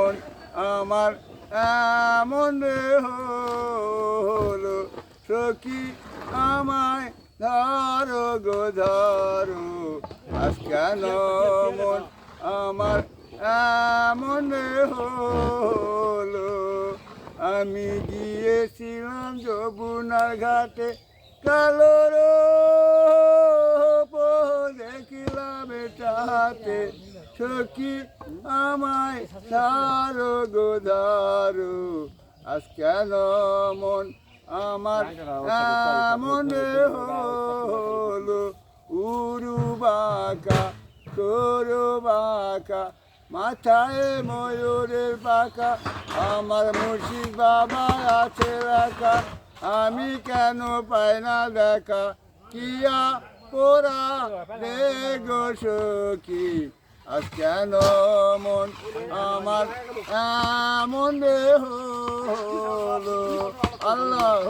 মন আমার এমন হলো সখী আমায় ধরো গো ধরো আজ কেন মন আমার এমন হলো আমি গিয়েছিলাম যমুনার ঘাটে কালো রূপ দেখিলাম এটাতে সখী আমায় ধারো গো ধারো আজ কেন মন আমার এমন হলো উরু বাঁকা করো বাঁকা মাথায় ময়ূরের পাকা আমার মুর্শিদ বাবা আছে রাখা আমি কেন পাই না দেখা কিয়া পোড়া রে গো সখী আজ কেন মন আমার এমন হলো আল্লাহ